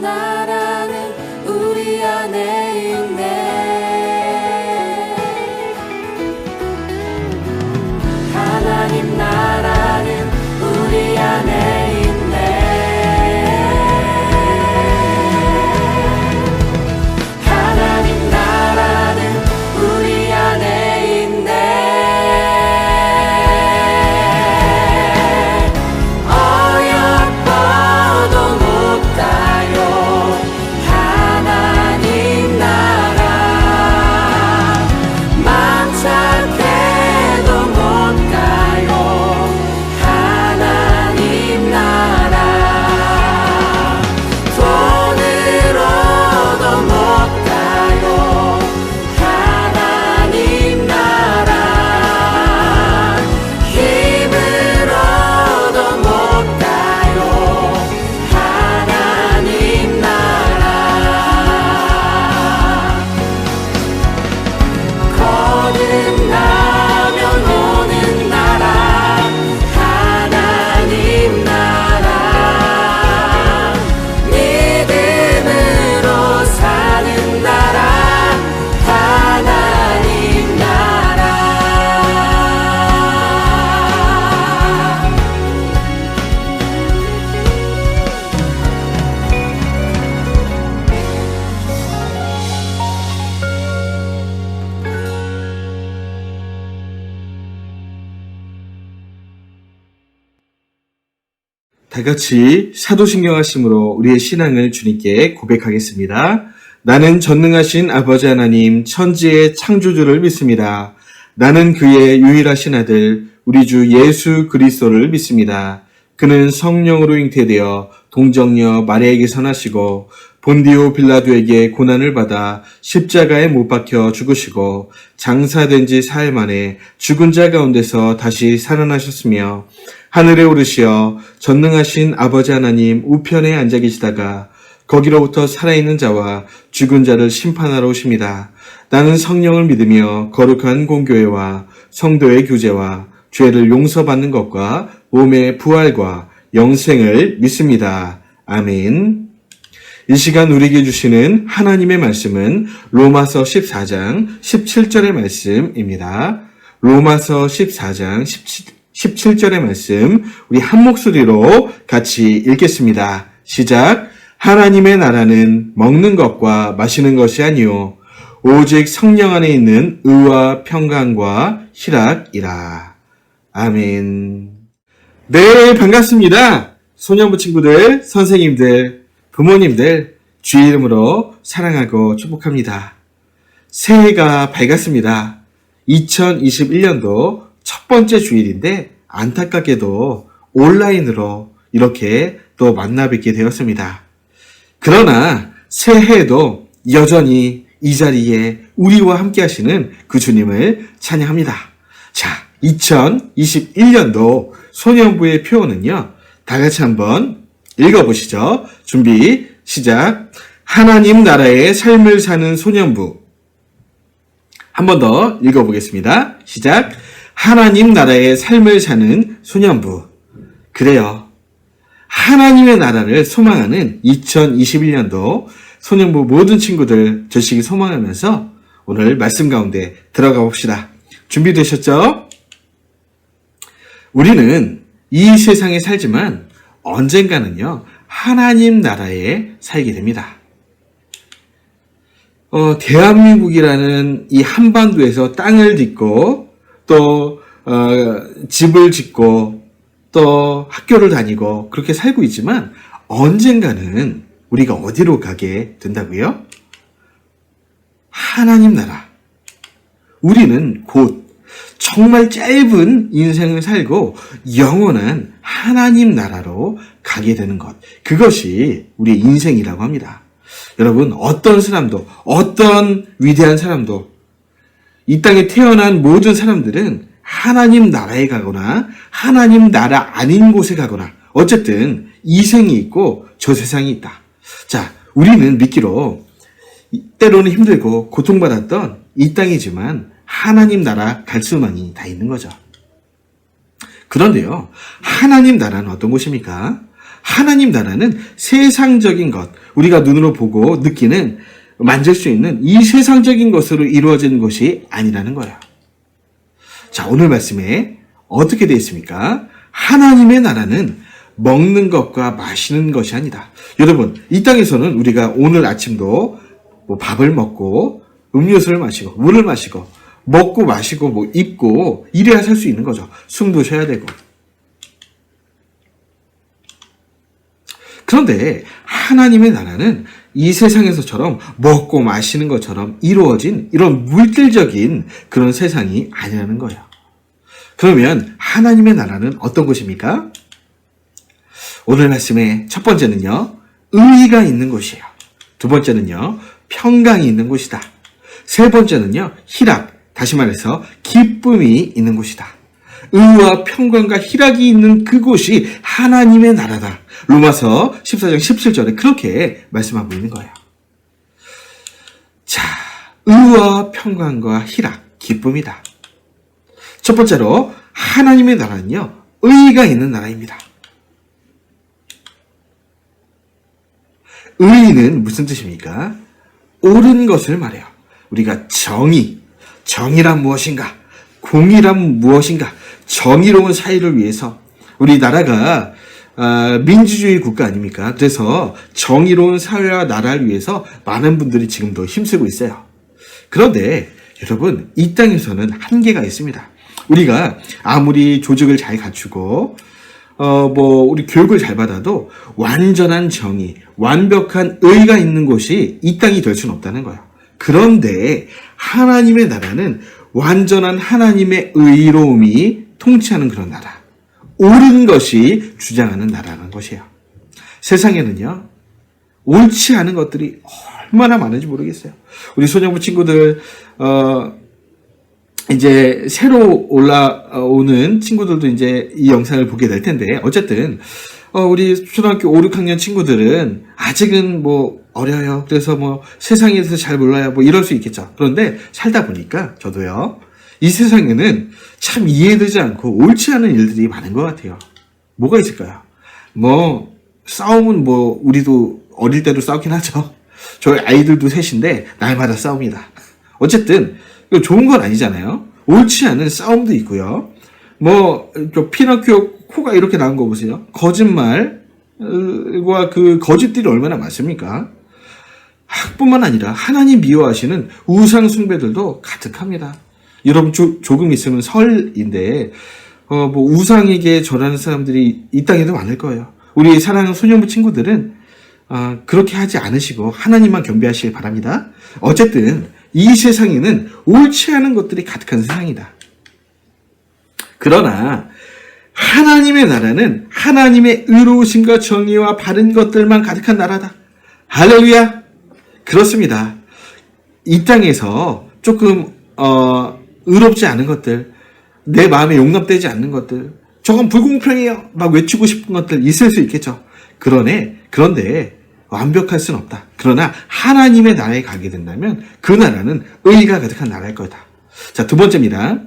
나라는 우리 안에 있네. 하나님 나라는 우리 안에 있네. 하나님 나라는 우리 안에 있네. 어여뻐도 못 가요 하나님 나라. 맘 착해도 못 가요 하나님 나라. 돈으로도 못 가요 하나님 나라. 힘으로도 못 가요 하나님 나라. 거듭나면 오는 나라 하나님 나라. 믿음으로 사는 나라 하나님 나라. 다 같이 사도신경 하심으로 우리의 신앙을 주님께 고백하겠습니다. 나는 전능하신 아버지 하나님 천지의 창조주를 믿습니다. 나는 그의 유일하신 아들 우리 주 예수 그리스도를 믿습니다. 그는 성령으로 잉태되어 동정녀 마리아에게서 나시고 본디오 빌라도에게 고난을 받아 십자가에 못 박혀 죽으시고 장사된 지 사흘 만에 죽은 자 가운데서 다시 살아나셨으며 하늘에 오르시어 전능하신 아버지 하나님 우편에 앉아 계시다가 거기로부터 살아있는 자와 죽은 자를 심판하러 오십니다. 나는 성령을 믿으며 거룩한 공교회와 성도의 교제와 죄를 용서받는 것과 몸의 부활과 영생을 믿습니다. 아멘. 이 시간 우리에게 주시는 하나님의 말씀은 로마서 14장 17절의 말씀입니다. 로마서 14장 17절의 말씀 우리 한 목소리로 같이 읽겠습니다. 시작. 하나님의 나라는 먹는 것과 마시는 것이 아니요 오직 성령 안에 있는 의와 평강과 희락이라. 아멘. 네, 반갑습니다. 소년부 친구들, 선생님들, 부모님들 주의 이름으로 사랑하고 축복합니다. 새해가 밝았습니다. 2021년도 첫 번째 주일인데 안타깝게도 온라인으로 이렇게 또 만나 뵙게 되었습니다. 그러나 새해에도 여전히 이 자리에 우리와 함께 하시는 그 주님을 찬양합니다. 자, 2021년도 소년부의 표어는요, 다 같이 한번 읽어보시죠. 준비, 시작. 하나님 나라의 삶을 사는 소년부. 한 번 더 읽어보겠습니다. 시작. 하나님 나라의 삶을 사는 소년부. 그래요. 하나님의 나라를 소망하는 2021년도 소년부 모든 친구들 되시길 소망하면서 오늘 말씀 가운데 들어가 봅시다. 준비되셨죠? 우리는 이 세상에 살지만 언젠가는요, 하나님 나라에 살게 됩니다. 대한민국이라는 이 한반도에서 땅을 짓고 또 집을 짓고 또 학교를 다니고 그렇게 살고 있지만 언젠가는 우리가 어디로 가게 된다고요? 하나님 나라. 우리는 곧 정말 짧은 인생을 살고 영원한 하나님 나라로 가게 되는 것. 그것이 우리의 인생이라고 합니다. 여러분, 어떤 사람도, 어떤 위대한 사람도, 이 땅에 태어난 모든 사람들은 하나님 나라에 가거나 하나님 나라 아닌 곳에 가거나 어쨌든 이 생이 있고 저 세상이 있다. 자, 우리는 믿기로 때로는 힘들고 고통받았던 이 땅이지만 하나님 나라 갈 수만이 다 있는 거죠. 그런데요, 하나님 나라는 어떤 곳입니까? 하나님 나라는 세상적인 것, 우리가 눈으로 보고 느끼는, 만질 수 있는 이 세상적인 것으로 이루어지는 것이 아니라는 거예요. 자, 오늘 말씀에 어떻게 되어 있습니까? 하나님의 나라는 먹는 것과 마시는 것이 아니다. 여러분, 이 땅에서는 우리가 오늘 아침도 뭐 밥을 먹고 음료수를 마시고 물을 마시고 먹고 마시고 뭐 입고 이래야 살 수 있는 거죠. 숨도 쉬어야 되고. 그런데 하나님의 나라는 이 세상에서처럼 먹고 마시는 것처럼 이루어진 이런 물질적인 그런 세상이 아니라는 거예요. 그러면 하나님의 나라는 어떤 것입니까? 오늘 말씀의 첫 번째는요, 의의가 있는 곳이에요. 두 번째는요, 평강이 있는 곳이다. 세 번째는요, 희락, 다시 말해서 기쁨이 있는 곳이다. 의와 평강과 희락이 있는 그곳이 하나님의 나라다. 로마서 14장 17절에 그렇게 말씀하고 있는 거예요. 자, 의와 평강과 희락, 기쁨이다. 첫 번째로 하나님의 나라는요, 의의가 있는 나라입니다. 의의는 무슨 뜻입니까? 옳은 것을 말해요. 우리가 정의란 무엇인가? 공의란 무엇인가? 정의로운 사회를 위해서 우리나라가 민주주의 국가 아닙니까? 그래서 정의로운 사회와 나라를 위해서 많은 분들이 지금도 힘쓰고 있어요. 그런데 여러분, 이 땅에서는 한계가 있습니다. 우리가 아무리 조직을 잘 갖추고 우리 교육을 잘 받아도 완전한 정의, 완벽한 의가 있는 곳이 이 땅이 될 수는 없다는 거예요. 그런데 하나님의 나라는 완전한 하나님의 의로움이 통치하는 그런 나라, 옳은 것이 주장하는 나라라는 것이에요. 세상에는요, 옳지 않은 것들이 얼마나 많은지 모르겠어요. 우리 소년부 친구들 이제 새로 올라오는 친구들도 이제 이 영상을 보게 될 텐데, 어쨌든 우리 초등학교 5, 6학년 친구들은 아직은 뭐 어려요. 그래서 뭐 세상에 대해서 잘 몰라요. 뭐 이럴 수 있겠죠. 그런데 살다 보니까 저도요, 이 세상에는 참 이해되지 않고 옳지 않은 일들이 많은 것 같아요. 뭐가 있을까요? 뭐 싸움은 뭐 우리도 어릴 때도 싸우긴 하죠. 저희 아이들도 셋인데 날마다 싸웁니다. 어쨌든 좋은 건 아니잖아요. 옳지 않은 싸움도 있고요. 피노키오 코가 이렇게 나온 거 보세요. 거짓말과 그 거짓들이 얼마나 많습니까? 뿐만 아니라 하나님 미워하시는 우상 숭배들도 가득합니다. 여러분 조금 있으면 설인데 우상에게 절하는 사람들이 이 땅에도 많을 거예요. 우리 사랑하는 소년부 친구들은 그렇게 하지 않으시고 하나님만 경배하시길 바랍니다. 어쨌든 이 세상에는 옳지 않은 것들이 가득한 세상이다. 그러나 하나님의 나라는 하나님의 의로우심과 정의와 바른 것들만 가득한 나라다. 할렐루야. 그렇습니다. 이 땅에서 조금 의롭지 않은 것들, 내 마음에 용납되지 않는 것들, 저건 불공평해요 막 외치고 싶은 것들 있을 수 있겠죠. 그런데 완벽할 수는 없다. 그러나 하나님의 나라에 가게 된다면 그 나라는 의의가 가득한 나라일 거다. 자, 두 번째입니다.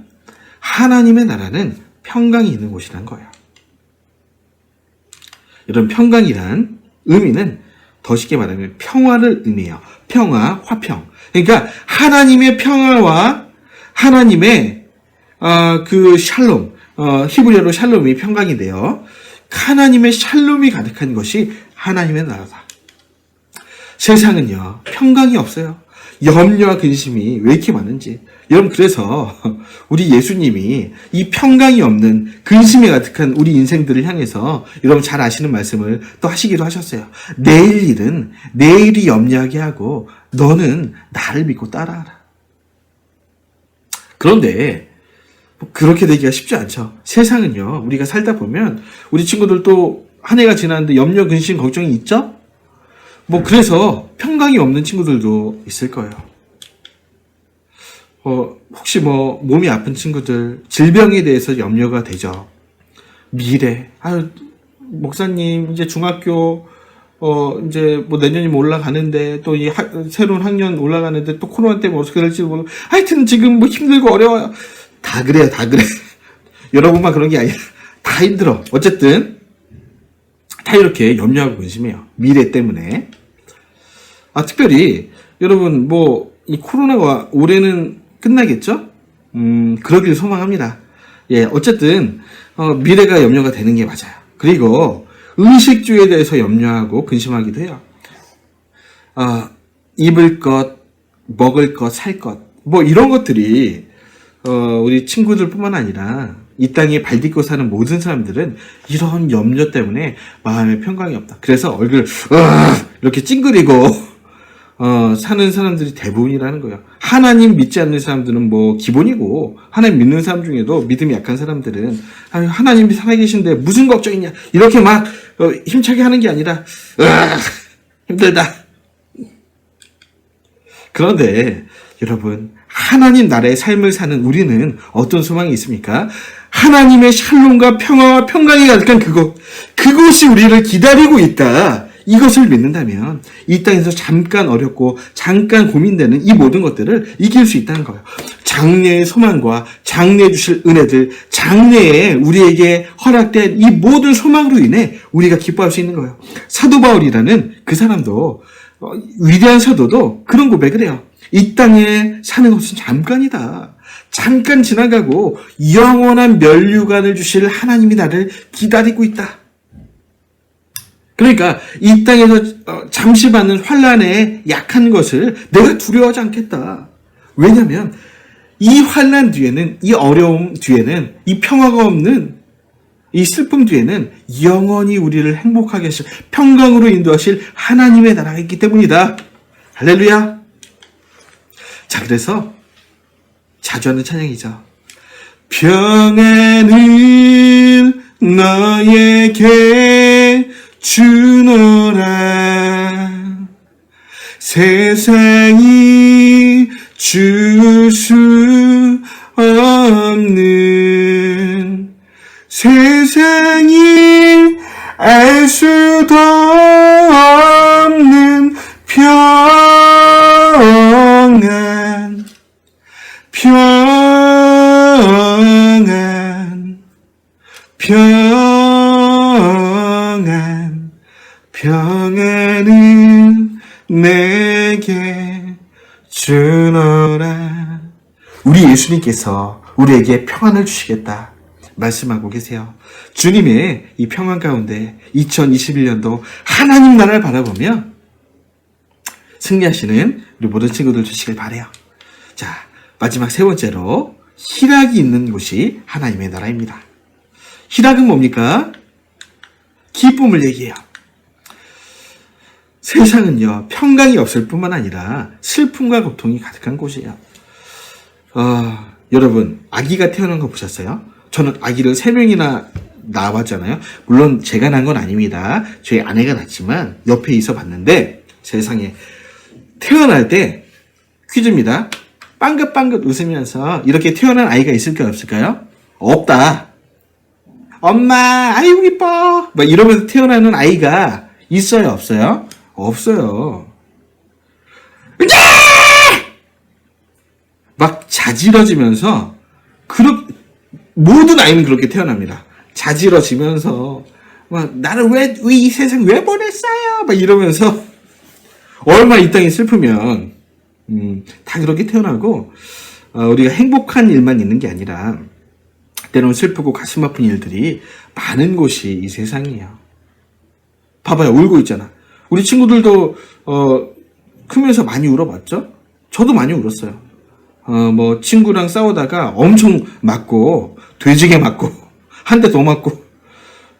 하나님의 나라는 평강이 있는 곳이란 거예요. 이런 평강이란 의미는 더 쉽게 말하면 평화를 의미해요. 평화, 화평. 그러니까 하나님의 평화와 하나님의 그 샬롬, 히브리어로 샬롬이 평강인데요. 하나님의 샬롬이 가득한 것이 하나님의 나라다. 세상은요, 평강이 없어요. 염려와 근심이 왜 이렇게 많은지. 여러분, 그래서 우리 예수님이 이 평강이 없는 근심이 가득한 우리 인생들을 향해서 여러분 잘 아시는 말씀을 또 하시기도 하셨어요. 내일 일은 내일이 염려하게 하고 너는 나를 믿고 따라하라. 그런데 그렇게 되기가 쉽지 않죠. 세상은요, 우리가 살다 보면 우리 친구들도 한 해가 지났는데 염려, 근심, 걱정이 있죠? 그래서 평강이 없는 친구들도 있을 거예요. 혹시 몸이 아픈 친구들, 질병에 대해서 염려가 되죠. 미래, 목사님, 이제 중학교, 이제 내년이면 올라가는데, 또 새로운 학년 올라가는데, 또 코로나 때문에 어떻게 될지 모르고, 하여튼 지금 힘들고 어려워요. 다 그래요, 다 그래. 여러분만 그런 게 아니라, 다 힘들어. 어쨌든, 다 이렇게 염려하고 근심해요. 미래 때문에. 특별히 여러분 이 코로나가 올해는 끝나겠죠? 그러길 소망합니다. 예, 어쨌든 미래가 염려가 되는 게 맞아요. 그리고 의식주에 대해서 염려하고 근심하기도 해요. 입을 것, 먹을 것, 살 것, 이런 것들이 우리 친구들뿐만 아니라 이 땅에 발 딛고 사는 모든 사람들은 이런 염려 때문에 마음의 평강이 없다. 그래서 얼굴 이렇게 찡그리고 사는 사람들이 대부분이라는 거예요. 하나님 믿지 않는 사람들은 기본이고, 하나님 믿는 사람 중에도 믿음이 약한 사람들은 하나님이 살아계신데 무슨 걱정이냐 이렇게 막 힘차게 하는 게 아니라 힘들다. 그런데 여러분, 하나님 나라의 삶을 사는 우리는 어떤 소망이 있습니까? 하나님의 샬롬과 평화와 평강이 가득한 그곳이 우리를 기다리고 있다. 이것을 믿는다면 이 땅에서 잠깐 어렵고 잠깐 고민되는 이 모든 것들을 이길 수 있다는 거예요. 장래의 소망과 장래에 주실 은혜들, 장래에 우리에게 허락된 이 모든 소망으로 인해 우리가 기뻐할 수 있는 거예요. 사도 바울이라는 그 사람도, 위대한 사도도 그런 고백을 해요. 이 땅에 사는 것은 잠깐이다. 잠깐 지나가고 영원한 면류관을 주실 하나님이 나를 기다리고 있다. 그러니까 이 땅에서 잠시 받는 환난에 약한 것을 내가 두려워하지 않겠다. 왜냐하면 이 환난 뒤에는, 이 어려움 뒤에는, 이 평화가 없는 이 슬픔 뒤에는 영원히 우리를 행복하게 하실, 평강으로 인도하실 하나님의 나라가 있기 때문이다. 할렐루야. 자, 그래서 자주 하는 찬양이죠. 평안을 너에게 주노라. 세상이 줄 수 없는, 세상이 알 수도 없는 평안, 평안, 평안, 평안은 내게 주노라. 우리 예수님께서 우리에게 평안을 주시겠다 말씀하고 계세요. 주님의 이 평안 가운데 2021년도 하나님 나라를 바라보며 승리하시는 우리 모든 친구들 되시길 바라요. 자, 마지막 세 번째로 희락이 있는 곳이 하나님의 나라입니다. 희락은 뭡니까? 기쁨을 얘기해요. 세상은요, 평강이 없을 뿐만 아니라 슬픔과 고통이 가득한 곳이에요. 여러분, 아기가 태어난 거 보셨어요? 저는 아기를 3명이나 낳아봤잖아요. 물론 제가 낳은 건 아닙니다. 저희 아내가 낳았지만 옆에 있어 봤는데, 세상에 태어날 때 퀴즈입니다. 빵긋빵긋 웃으면서 이렇게 태어난 아이가 있을까요, 없을까요? 없다. 엄마, 아이고 이뻐 막 이러면서 태어나는 아이가 있어요, 없어요? 없어요. 막 자지러지면서, 모든 아이는 그렇게 태어납니다. 자지러지면서 막 나를 왜 이 세상 왜 보냈어요? 막 이러면서 얼마 이 땅이 슬프면 다 그렇게 태어나고, 우리가 행복한 일만 있는 게 아니라 때로는 슬프고 가슴 아픈 일들이 많은 곳이 이 세상이에요. 봐봐요, 울고 있잖아. 우리 친구들도 크면서 많이 울어봤죠? 저도 많이 울었어요. 친구랑 싸우다가 엄청 맞고, 돼지게 맞고, 한 대 더 맞고,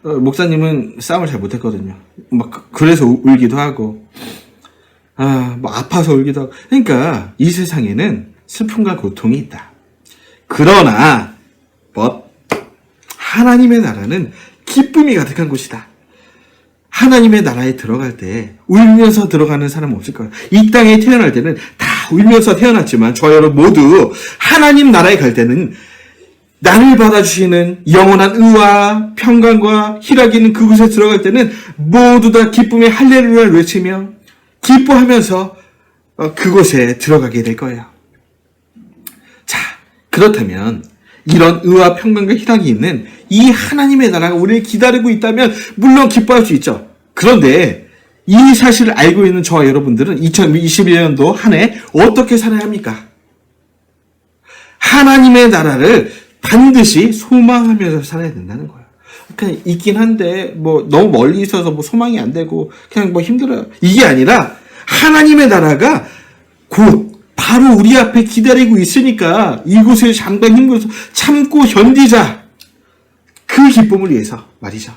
목사님은 싸움을 잘 못했거든요. 그래서 울기도 하고, 아파서 울기도 하고. 그러니까, 이 세상에는 슬픔과 고통이 있다. 그러나, 하나님의 나라는 기쁨이 가득한 곳이다. 하나님의 나라에 들어갈 때 울면서 들어가는 사람은 없을 거예요. 이 땅에 태어날 때는 다 울면서 태어났지만, 저 여러분 모두 하나님 나라에 갈 때는 나를 받아주시는 영원한 의와 평강과 희락이 있는 그곳에 들어갈 때는 모두 다 기쁨의 할렐루야를 외치며 기뻐하면서 그곳에 들어가게 될 거예요. 자, 그렇다면 이런 의와 평강과 희락이 있는 이 하나님의 나라가 우리를 기다리고 있다면 물론 기뻐할 수 있죠. 그런데 이 사실을 알고 있는 저와 여러분들은 2021년도 한 해 어떻게 살아야 합니까? 하나님의 나라를 반드시 소망하면서 살아야 된다는 거예요. 그냥 있긴 한데 뭐 너무 멀리 있어서 뭐 소망이 안 되고 그냥 뭐 힘들어요. 이게 아니라 하나님의 나라가 곧 바로 우리 앞에 기다리고 있으니까 이곳을 잠깐 힘들어서 참고 견디자. 그 기쁨을 위해서 말이죠.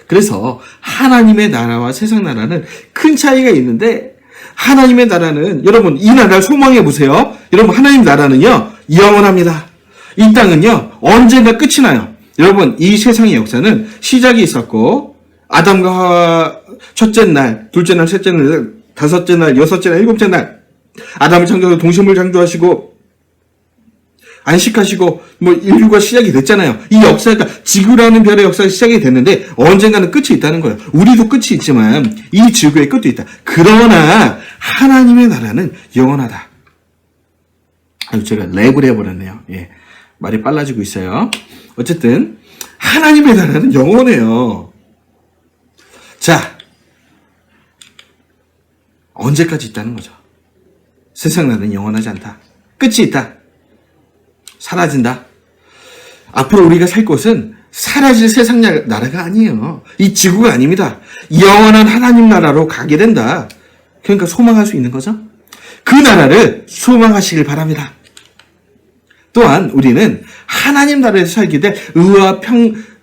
그래서 하나님의 나라와 세상 나라는 큰 차이가 있는데 하나님의 나라는 여러분 이 나라를 소망해 보세요. 여러분 하나님 나라는요 영원합니다. 이 땅은요 언젠가 끝이 나요. 여러분 이 세상의 역사는 시작이 있었고 아담과 하와 첫째 날, 둘째 날, 셋째 날, 다섯째 날, 여섯째 날, 일곱째 날 아담을 창조하고 동식물 창조하시고 안식하시고 뭐 인류가 시작이 됐잖아요. 이 역사가 지구라는 별의 역사가 시작이 됐는데 언젠가는 끝이 있다는 거예요. 우리도 끝이 있지만 이 지구의 끝도 있다. 그러나 하나님의 나라는 영원하다. 아유 제가 랩을 해버렸네요. 예, 말이 빨라지고 있어요. 어쨌든 하나님의 나라는 영원해요. 자, 언제까지 있다는 거죠. 세상 나라는 영원하지 않다. 끝이 있다. 사라진다. 앞으로 우리가 살 곳은 사라질 세상 나라가 아니에요. 이 지구가 아닙니다. 영원한 하나님 나라로 가게 된다. 그러니까 소망할 수 있는 거죠. 그 나라를 소망하시길 바랍니다. 또한 우리는 하나님 나라에서 살게 될 의와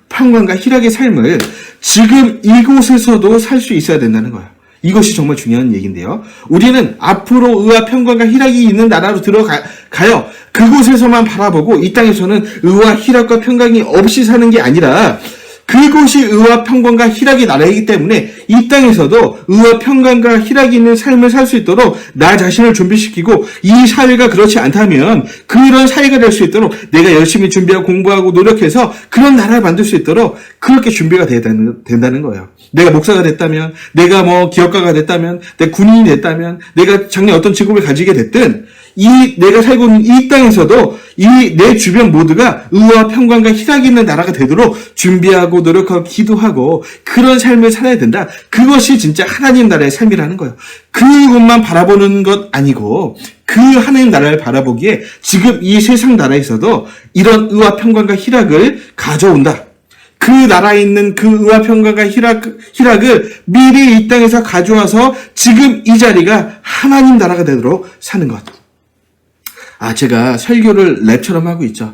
평강과 희락의 삶을 지금 이곳에서도 살 수 있어야 된다는 거예요. 이것이 정말 중요한 얘기인데요. 우리는 앞으로 의와 평강과 희락이 있는 나라로 들어가요. 그곳에서만 바라보고 이 땅에서는 의와 희락과 평강이 없이 사는 게 아니라 그곳이 의와 평강과 희락의 나라이기 때문에 이 땅에서도 의와 평강과 희락이 있는 삶을 살 수 있도록 나 자신을 준비시키고 이 사회가 그렇지 않다면 그런 사회가 될 수 있도록 내가 열심히 준비하고 공부하고 노력해서 그런 나라를 만들 수 있도록 그렇게 준비가 된다는 거예요. 내가 목사가 됐다면, 내가 뭐 기업가가 됐다면, 내가 군인이 됐다면, 내가 작년 어떤 직업을 가지게 됐든 내가 살고 있는 이 땅에서도 내 주변 모두가 의와 평강과 희락이 있는 나라가 되도록 준비하고 노력하고 기도하고 그런 삶을 살아야 된다. 그것이 진짜 하나님 나라의 삶이라는 거예요. 그것만 바라보는 것 아니고 그 하나님 나라를 바라보기에 지금 이 세상 나라에서도 이런 의와 평강과 희락을 가져온다. 그 나라에 있는 그 의와 평강과 희락을 미리 이 땅에서 가져와서 지금 이 자리가 하나님 나라가 되도록 사는 것. 제가 설교를 랩처럼 하고 있죠.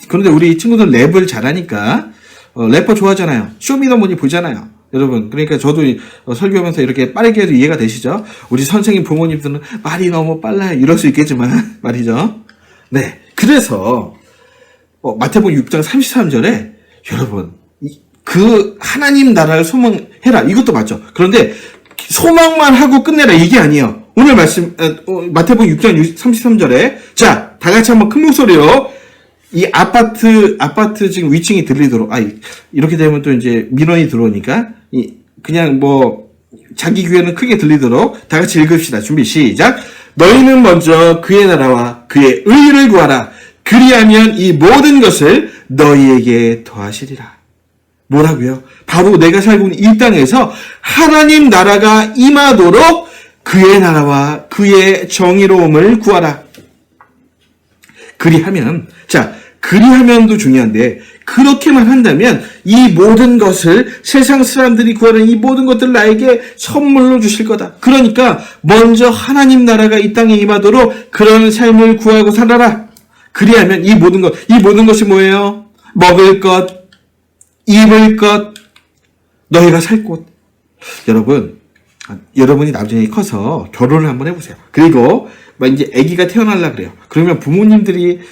그런데 우리 친구들 랩을 잘하니까 래퍼 좋아하잖아요. 쇼미더머니 보잖아요. 여러분, 그러니까 저도 설교하면서 이렇게 빠르게 해도 이해가 되시죠? 우리 선생님 부모님들은 말이 너무 빨라요. 이럴 수 있겠지만 말이죠. 네, 그래서 마태복음 6장 33절에 여러분 그 하나님 나라를 소망해라. 이것도 맞죠. 그런데 소망만 하고 끝내라. 이게 아니에요. 오늘 말씀 마태복음 6장 33절에 자, 다 같이 한번 큰 목소리로 이 아파트 지금 위층이 들리도록 이렇게 되면 또 이제 민원이 들어오니까 그냥 뭐 자기 귀에는 크게 들리도록 다 같이 읽읍시다. 준비 시작. 너희는 먼저 그의 나라와 그의 의를 구하라. 그리하면 이 모든 것을 너희에게 더하시리라. 뭐라고요? 바로 내가 살고 있는 이 땅에서 하나님 나라가 임하도록 그의 나라와 그의 정의로움을 구하라. 그리하면도 중요한데 그렇게만 한다면 이 모든 것을 세상 사람들이 구하는 이 모든 것들을 나에게 선물로 주실 거다. 그러니까 먼저 하나님 나라가 이 땅에 임하도록 그런 삶을 구하고 살아라. 그리하면 이 모든 것이 뭐예요? 먹을 것, 입을 것, 너희가 살 곳. 여러분이 나중에 커서 결혼을 한번 해보세요. 그리고 이제 아기가 태어나려고 그래요. 그러면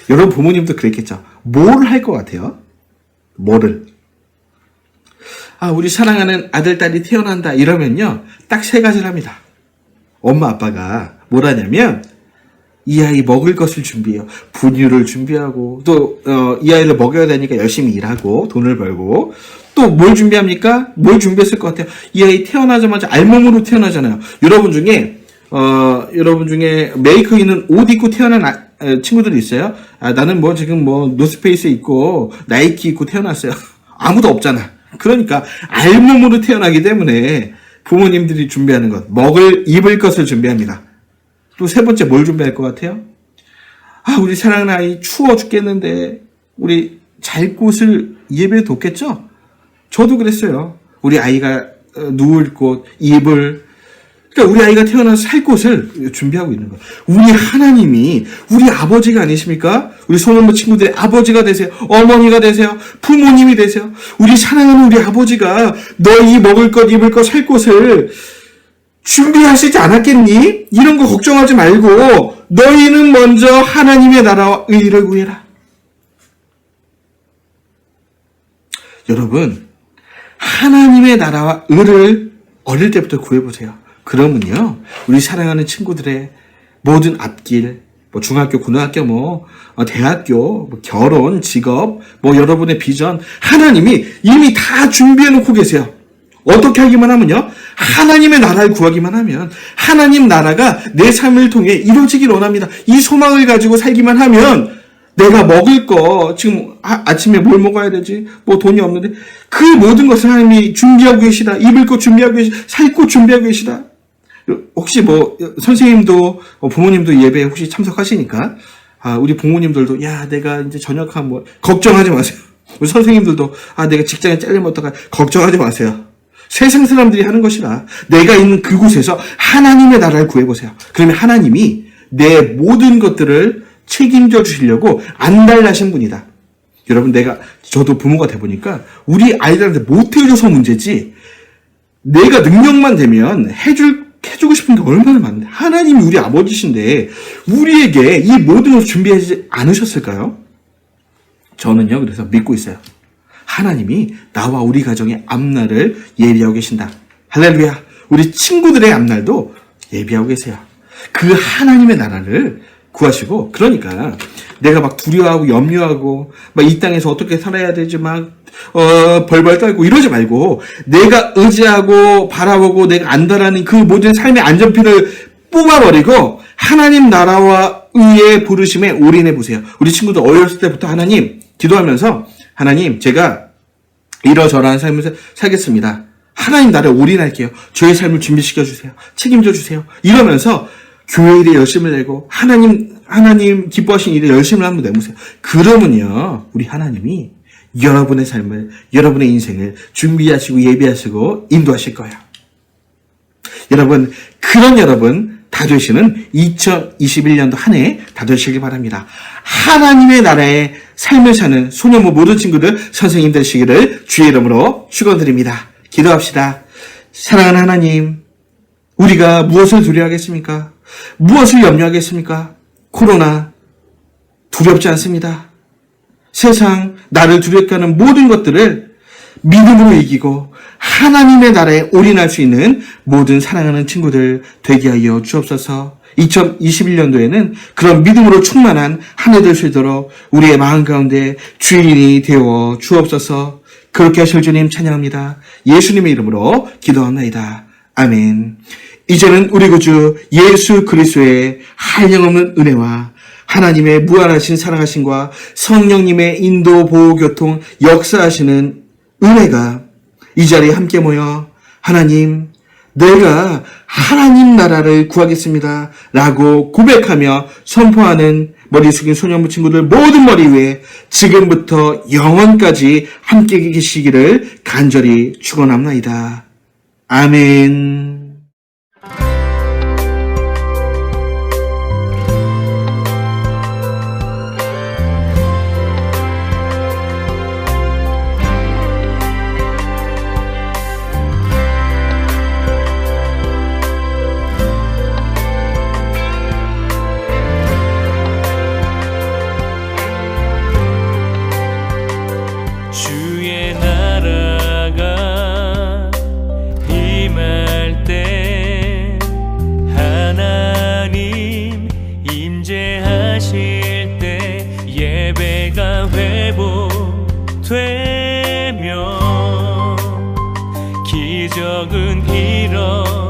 여러분 부모님도 그랬겠죠. 뭘 할 것 같아요? 뭐를? 우리 사랑하는 아들, 딸이 태어난다 이러면요. 딱 세 가지를 합니다. 엄마, 아빠가 뭘 하냐면 이 아이 먹을 것을 준비해요. 분유를 준비하고 또 이 아이를 먹여야 되니까 열심히 일하고 돈을 벌고 또 뭘 준비합니까? 뭘 준비했을 것 같아요? 이 아이 태어나자마자 알몸으로 태어나잖아요. 여러분 중에 메이커 있는 옷 입고 태어난 친구들이 있어요? 나는 뭐 지금 뭐 노스페이스 있고 나이키 있고 태어났어요. 아무도 없잖아. 그러니까 알몸으로 태어나기 때문에 부모님들이 준비하는 것, 입을 것을 준비합니다. 또 세 번째 뭘 준비할 것 같아요? 우리 사랑하는 아이 추워 죽겠는데 우리 잘 곳을 예배에 뒀겠죠? 저도 그랬어요. 우리 아이가 누울 곳, 이불, 그러니까 우리 아이가 태어나서 살 곳을 준비하고 있는 거예요. 우리 하나님이 우리 아버지가 아니십니까? 우리 소년부 친구들의 아버지가 되세요. 어머니가 되세요. 부모님이 되세요. 우리 사랑하는 우리 아버지가 너희 먹을 것, 입을 것, 살 곳을 준비하시지 않았겠니? 이런 거 걱정하지 말고 너희는 먼저 하나님의 나라와 의를 구해라. 여러분, 하나님의 나라와 의를 어릴 때부터 구해보세요. 그러면요, 우리 사랑하는 친구들의 모든 앞길, 뭐 중학교, 고등학교, 대학교, 결혼, 직업, 여러분의 비전, 하나님이 이미 다 준비해놓고 계세요. 어떻게 하기만 하면요, 하나님의 나라를 구하기만 하면 하나님 나라가 내 삶을 통해 이루어지길 원합니다. 이 소망을 가지고 살기만 하면 내가 먹을 거, 지금 아침에 뭘 먹어야 되지? 돈이 없는데 그 모든 것을 하나님이 준비하고 계시다. 입을 것 준비하고 계시다. 살 것 준비하고 계시다. 혹시 선생님도 부모님도 예배에 혹시 참석하시니까 우리 부모님들도 내가 이제 전역하면 걱정하지 마세요. 우리 선생님들도 내가 직장에 잘리면 어떡하 걱정하지 마세요. 세상 사람들이 하는 것이라 내가 있는 그곳에서 하나님의 나라를 구해보세요. 그러면 하나님이 내 모든 것들을 책임져 주시려고 안달나신 분이다. 여러분, 저도 부모가 돼보니까 우리 아이들한테 못해줘서 문제지 내가 능력만 되면 해주고 싶은 게 얼마나 많은데, 하나님이 우리 아버지신데 우리에게 이 모든 것을 준비하지 않으셨을까요? 저는요, 그래서 믿고 있어요. 하나님이 나와 우리 가정의 앞날을 예비하고 계신다. 할렐루야. 우리 친구들의 앞날도 예비하고 계세요. 그 하나님의 나라를 구하시고, 그러니까 내가 막 두려워하고 염려하고 이 땅에서 어떻게 살아야 되지 벌벌 떨고 이러지 말고 내가 의지하고 바라보고 내가 안다라는 그 모든 삶의 안전핀을 뽑아버리고 하나님 나라와 의의 부르심에 올인해 보세요. 우리 친구들 어렸을 때부터 하나님 기도하면서, 하나님, 제가 이러저러한 삶을 살겠습니다. 하나님 나라에 올인할게요. 저의 삶을 준비시켜 주세요. 책임져 주세요. 이러면서 교회 일에 열심을 내고 하나님 기뻐하신 일에 열심을 한번 내보세요. 그러면요, 우리 하나님이 여러분의 삶을, 여러분의 인생을 준비하시고 예비하시고 인도하실 거예요. 여러분, 그런 여러분 다 되시는 2021년도 한 해 다 되시길 바랍니다. 하나님의 나라의 삶을 사는 소년부 모든 친구들, 선생님 되시기를 주의 이름으로 축원드립니다. 기도합시다. 사랑하는 하나님, 우리가 무엇을 두려워하겠습니까? 무엇을 염려하겠습니까? 코로나 두렵지 않습니다. 세상 나를 두렵게 하는 모든 것들을 믿음으로 이기고 하나님의 나라에 올인할 수 있는 모든 사랑하는 친구들 되게 하여 주옵소서. 2021년도에는 그런 믿음으로 충만한 한 해 될 수 있도록 우리의 마음 가운데 주인이 되어 주옵소서. 그렇게 하실 주님 찬양합니다. 예수님의 이름으로 기도합니다. 아멘. 이제는 우리 구주 예수 그리스도의 한량없는 은혜와 하나님의 무한하신 사랑하심과 성령님의 인도 보호 교통 역사하시는 은혜가 이 자리에 함께 모여 하나님, 내가 하나님 나라를 구하겠습니다 라고 고백하며 선포하는 머리 숙인 소년부 친구들 모든 머리 위에 지금부터 영원까지 함께 계시기를 간절히 축원합나이다. 아멘. 주의 나라가 임할 때 하나님 임재하실 때 예배가 회복되며 기적은 일어나며